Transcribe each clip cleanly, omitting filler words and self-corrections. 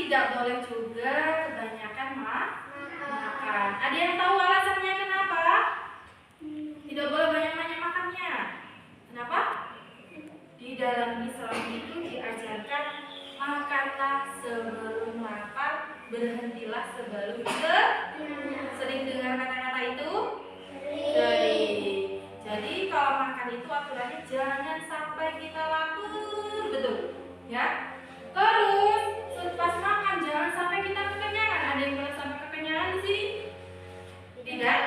Tidak boleh juga kebanyakan makan. Ada yang tahu alasannya kenapa? Tidak boleh banyak-banyak makannya. Kenapa? Di dalam Islam itu diajarkan makanlah sebelum lapar, berhentilah sebelum sering dengar kata-kata itu? Sering. Jadi kalau makan itu aturannya jangan sampai kita lapar, betul? Ya. Terus pas makan jangan sampai kita kekenyangan. Ada yang pernah sampai kekenyangan di sini? Tidak.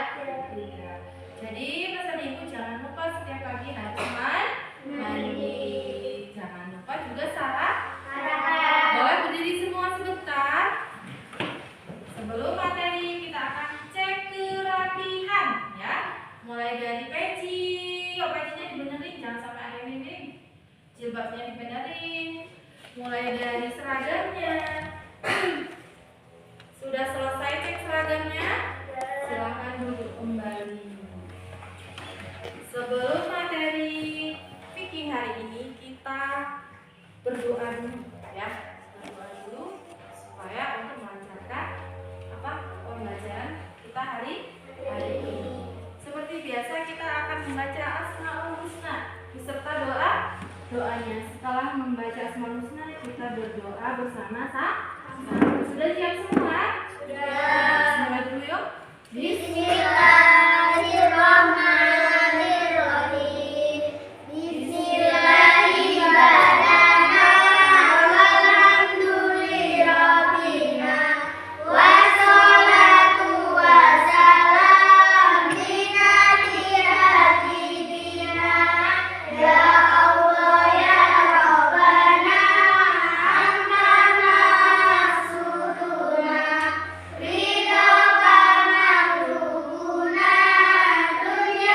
Jadi pesan ibu jangan lupa setiap pagi harus mandi. Jangan lupa juga sarapan. Boleh berdiri semua sebentar. Sebelum materi kita akan cek kerapihan, ya. Mulai dari peci. Pecinya dibenerin, jangan sampai ada yang miring. Jilbabnya dibenerin. Mulai dari seragamnya. Sudah selesai cek seragamnya? Silakan duduk kembali. Sebelum materi fikih hari ini kita berdoa dulu, ya. Berdoa dulu supaya untuk melancarkan pembelajaran kita hari ini. Seperti biasa kita akan membaca Asmaul Husna beserta doanya. Setelah membaca Asmaul Husna kita berdoa bersama-sama. Sudah siap semua? Sudah. Mulai dulu yuk. Bismillahirrahmanirrahim. Bismillahirrahmanirrahim. Wassalatu wassalam ala habibina ya Allah ya Rabbana amana suduna ridha kana rubuna dunya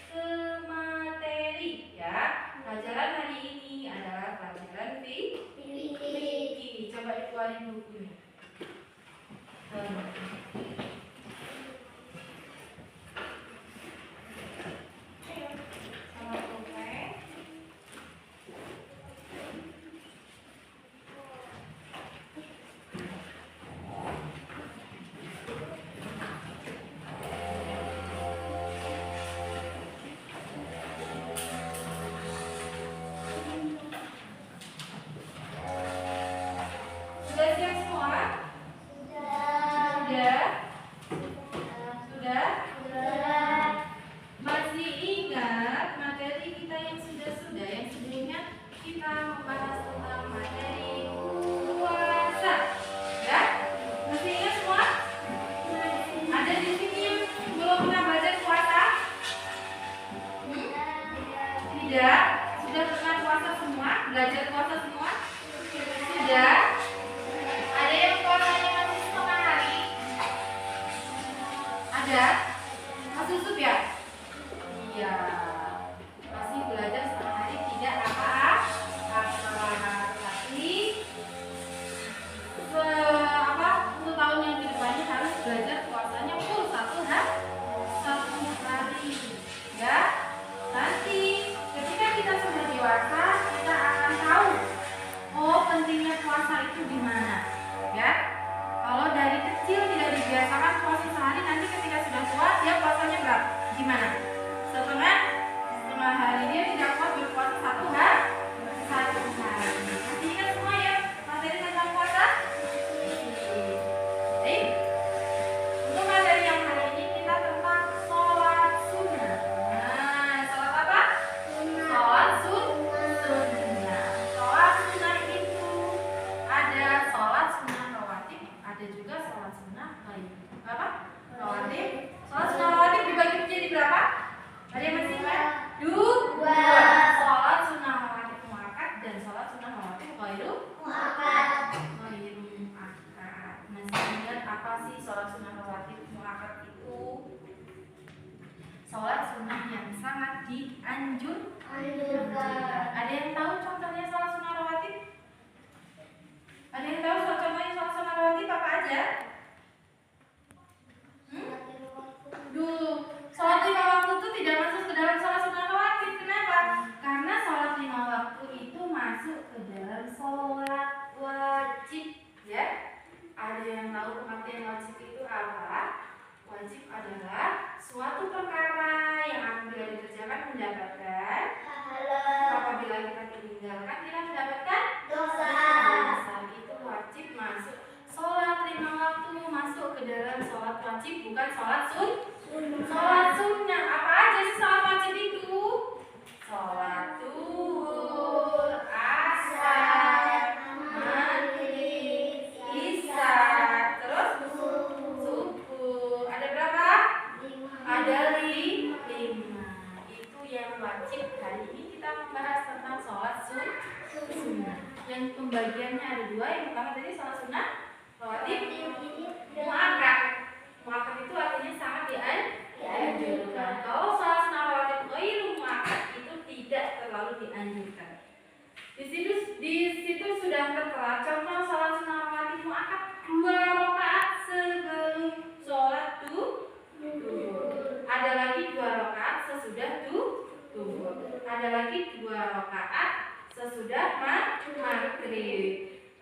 semateri ya. Pelajaran hari ini adalah pelajaran fikih. Coba dikeluarin bukunya. Sudah siap semua? Sudah? Masih ingat materi kita yang sudah yang sebelumnya kita membahas tentang materi puasa, ya? Masih ingat semua? Ada di sini yang belum pernah belajar puasa? Tidak? Sudah pernah puasa semua? Belajar puasa semua? Sudah? Ada yang puasanya masih setengah hari? Ada? Masih susup ya? Iya. Masih belajar setengah hari tidak apa-apa. Tapi untuk tahun yang kedepannya harus belajar puasanya full satu hari. Ya. Nanti ketika kita sudah dewasa, kita akan tahu pentingnya puasa itu gimana. Ya. Kalau dari kecil tidak dibiasakan puasa sehari, nanti ketika sudah tua dia puasanya berapa? Gimana? Setengah hari dia tidak kuat berpuasa satu hari. Masih ingat semua ya materi tentang puasa? Baik. Untuk materi yang hari ini kita tentang sholat sunnah. Nah, sholat apa? Sholat sunnah. Sholat sunnah itu ada sholat sunnah rawatib, ada juga sholat sunnah apa? Rawatib. Sholat sunnah rawatib dibagi menjadi berapa? Ada yang masih ingat? Dua. Sholat sunnah rawatib muakkad dan sholat sunnah rawatib ghairu muakkad. Masih ingat apa sih sholat sunnah rawatib muakkad itu? Sholat sunnah yang sangat dianjurkan. Ada yang tahu contohnya sholat sunnah rawatib? Ada yang tahu contohnya sholat sunnah rawatib apa aja? Sholat 5 waktu itu tidak masuk ke dalam sholat sunnah rawatib. Kenapa? Karena sholat 5 waktu itu masuk ke dalam sholat wajib. Ya. Ada yang tahu pengertian wajib itu apa? Wajib adalah suatu perkara yang apabila dikerjakan mendapatkan pahala, apabila kita tinggalkan tidak mendapatkan dosa. Itu wajib masuk. Sholat 5 waktu masuk ke dalam sholat wajib, bukan sholat sholat sunnah. Apa aja sih sholat wajib itu? Sholat zuhur, asar, maghrib, isya, terus subuh. Ada berapa? 5. Ada 5. Itu yang wajib. Hari ini kita membahas tentang sholat sunnah. Yang pembagiannya ada 2. Yang pertama tadi sholat sunnah rawatib muakkad. Muakkad itu artinya sangat dianjurkan. Kalau sholat sunnah rawatib ghairu muakkad itu tidak terlalu dianjurkan. Di situ sudah tertera contoh sholat sunnah rawatib muakkad 2 rakaat sebelum sholat duhur. Ada lagi 2 rakaat sesudah duhur. Ada lagi 2 rakaat sesudah maghrib.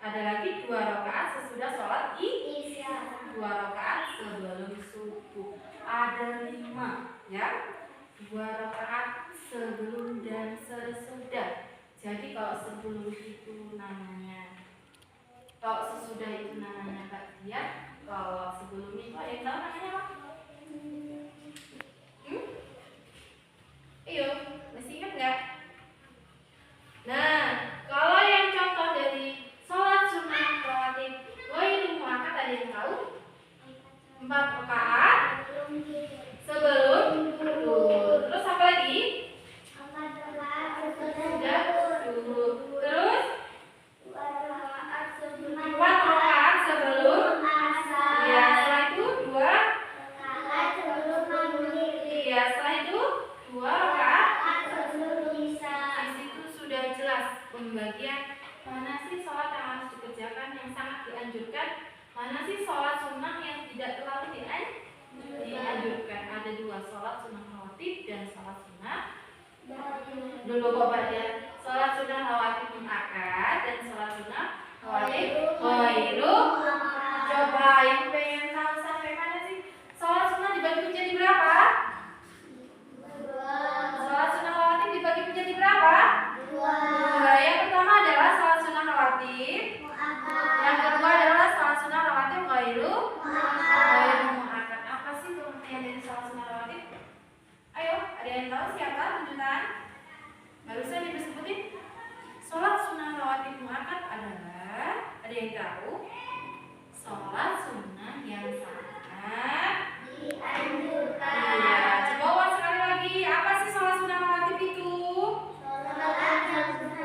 Ada lagi 2 rakaat sesudah sholat isya. 2 rakaat sebelum subuh. Ada 5, ya. 2 rakaat sebelum dan sesudah. Jadi kalau sebelum itu namanya, kalau sesudah itu namanya ba'diyah. Kalau sebelum itu ada yang tahu namanya apa? Ayo, masih ingat nggak? Nah, kalau yang contoh dari sholat sunnah rawatib ghairu muakkad ada yang tahu? 4 rakaat sebelum duhur. Terus apa lagi? 4 rakaat sesudah duhur. Terus 4 rakaat sebelum asar. Ya, setelah itu 2 dulu coba ya. Sholat sunnah rawatib muakkad dan sholat sunnah rawatib ghairu. Coba yang pengen tahu sampai mana sih? Sholat sunnah dibagi menjadi berapa? Sholat sunnah rawatib dibagi menjadi berapa? Dua. Yang pertama adalah sholat sunnah rawatib. Yang kedua adalah sholat sunnah rawatib ghairu muakkad. Apa sih pengertian dari sholat sunnah rawatib? Ayo, ada yang tahu siapa? Tunjukkan. Barusan disebutin. Sholat sunnah rawatib muakkad adalah, ada yang tahu? Sholat sunnah yang sangat dianjurkan. Iya, coba ulang sekali lagi. Apa sih sholat sunnah rawatib itu?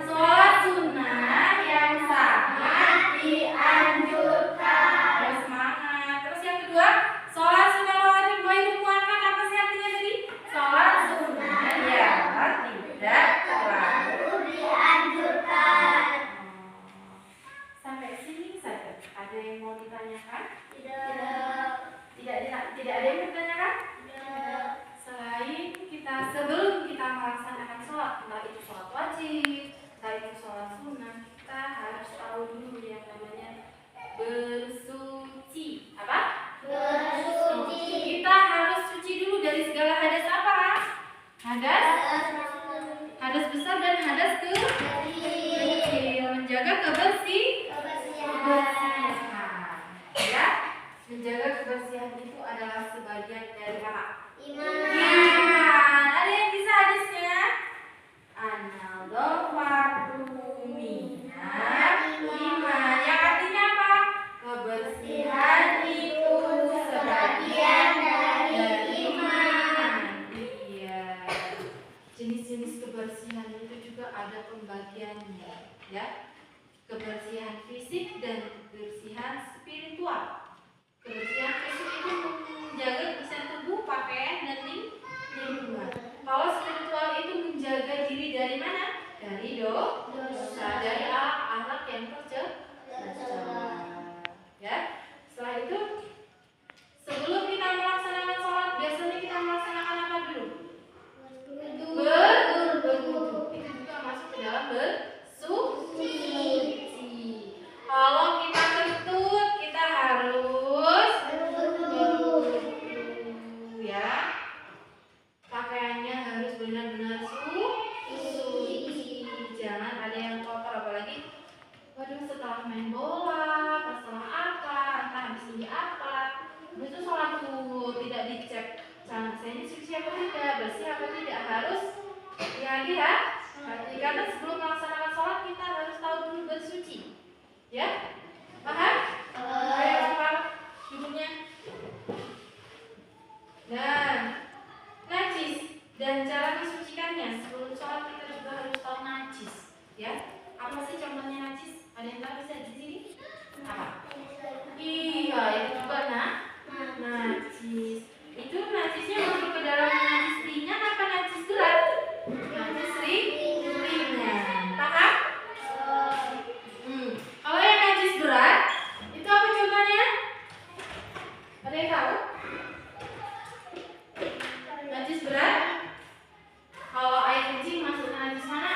Sholat sunnah yang sangat dianjurkan. Ya, semangat. Terus yang kedua, sholat sunnah rawatib ghairu muakkad. Apa sih artinya tadi? Sholat sunnah yang tidak terlalu dianjurkan. Sampai sini saja. Ada yang mau ditanyakan? Tidak ada yang bertanyakan? Tidak. Selain kita, sebelum kita melaksanakan sholat, entah itu sholat wajib, entah itu sholat sunnah, kita harus tahu dulu yang namanya bersuci. Apa? Bersuci. Kita harus suci dulu dari segala hadas apa? Hadas besar dan hadas kecil. Menjaga kebersihan. Ya, menjaga kebersihan itu adalah sebagian dari apa? Iman. Ada yang bisa hadisnya? An-nadhafatu minal iman. Yang artinya apa? Kebersihan itu sebagian dari iman. Iya. Jenis-jenis kebersihan itu juga ada pembagiannya, ya. Kebersihan fisik dan kebersihan spiritual. Kebersihan fisik itu menjaga kebersihan tubuh, pakaian dan lingkungan. Kalau spiritual itu menjaga diri dari mana? Dari dosa, dari akhlak yang tercela. Ya. Setelah itu, sebelum kita melaksanakan sholat, biasanya kita melaksanakan apa dulu? Berwudu. Itu juga masuk ke dalam bersuci. Kalau kita kentut, kita harus berwudu, ya. Pakaiannya harus benar-benar suci. Jangan ada yang kotor, apalagi waduh setelah main bola, setelah apa, entah habis ini apa, itu sholat tuh tidak dicek celana saya ini suci apa tidak, bersih apa tidak, harus ya. Karena sebelum melaksanakan sholat kita harus tahu dulu bersuci. Ya, paham? Ayo hafal judulnya. Dan najis dan cara mensucikannya. Sebelum sholat kita juga harus tahu najis. Ya, apa sih contohnya najis? Ada yang tahu bisa di sini? Apa? Iya, itu juga najis. Itu najisnya masuk ke dalam najis ringan apa najis berat? Najis ringan. Paham? Kalau yang najis berat, itu apa contohnya? Ada yang tahu? Najis berat? Kalau air kencing masuk ke najis mana?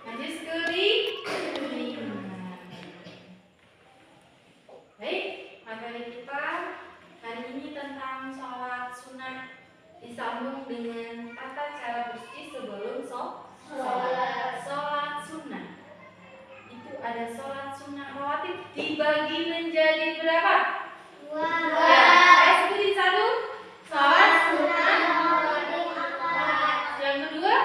Najis kering. Baik, materi kita hari ini tentang sholat sunnah disambung dengan tata cara bersih sebelum sholat sunnah. Itu ada sholat sunnah rawatib dibagi menjadi berapa? Dua. Sebutin satu. Sholat sunnah rawatib muakkad. Yang kedua?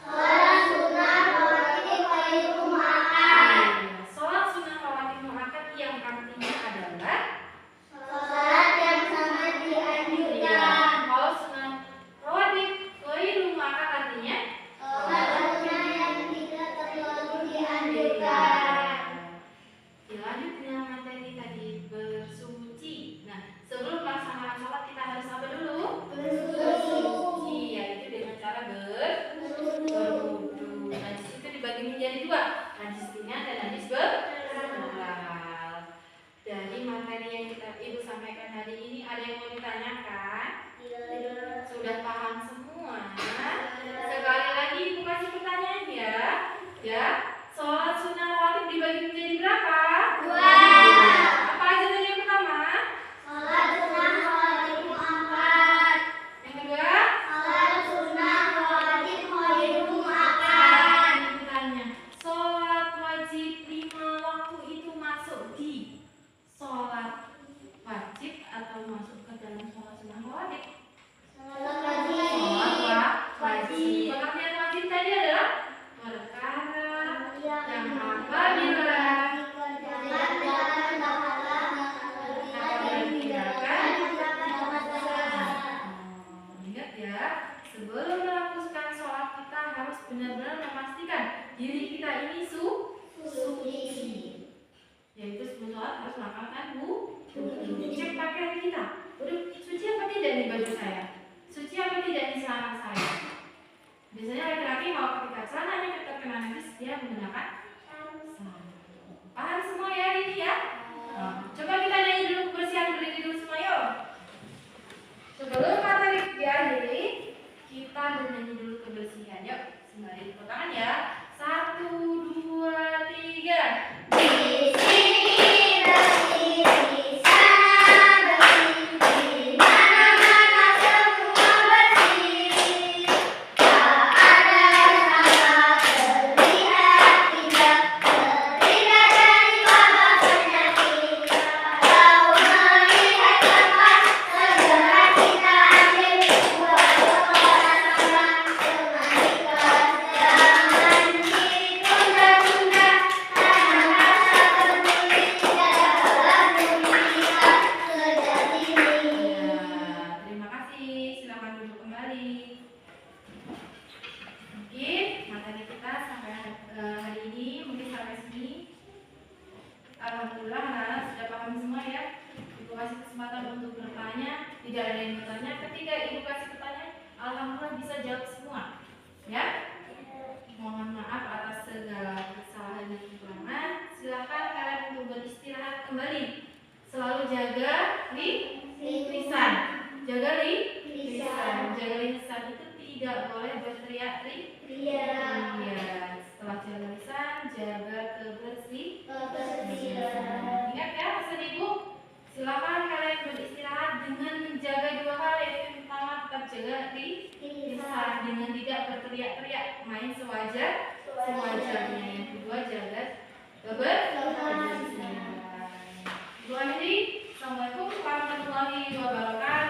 Sholat sunnah rawatib ghairu muakkad. Sholat sunnah rawatib muakkad yang artinya adalah sholat yang sangat dianjurkan. Kalau sunnah rawatib ghairu muakkad artinya sholat sunnah yang tidak terlalu dianjurkan. Dilanjut dengan materi tadi bersuci. Ingat ya, sebelum melakukan sholat kita harus benar-benar memastikan diri kita ini suci. Yaitu sebelum sholat harus melakukan wudu. Cek pakaian kita. Suci apa tidak nih baju saya? Suci apa tidak nih celana saya? Biasanya laki-laki kalau ketika celananya terkena najis dia menggunakan sarung. Paham semua ya ini ya? Coba kita nyanyi dulu kebersihan, berdiri dulu semua yuk. Sebelum materi diakhiri, kita bernyanyi dulu kebersihan. Yuk, sembari tepuk tangan ya. 1, 2, 3. Alhamdulillah anak-anak sudah paham semua ya. Ibu kasih kesempatan untuk bertanya, tidak ada yang bertanya. Ketika ibu kasih pertanyaan, alhamdulillah bisa jawab semua. Ya? Mohon maaf atas segala kesalahan dan kekurangan. Silakan kalian untuk beristirahat kembali. Selalu jaga lisan. Jaga lisan. Jaga lisan itu tidak boleh berteriak-teriak. Iya. Setelah jaga lisan, jaga kebersihan. Ingat ya pesan ibu. Silakan kalian beristirahat dengan menjaga 2 hal, yaitu yang pertama tetap jaga lisan dengan tidak berteriak-teriak, main sewajarnya. Yang kedua jaga kebersihan. Ibu akhiri. Assalamualaikum warahmatullahi wabarakatuh.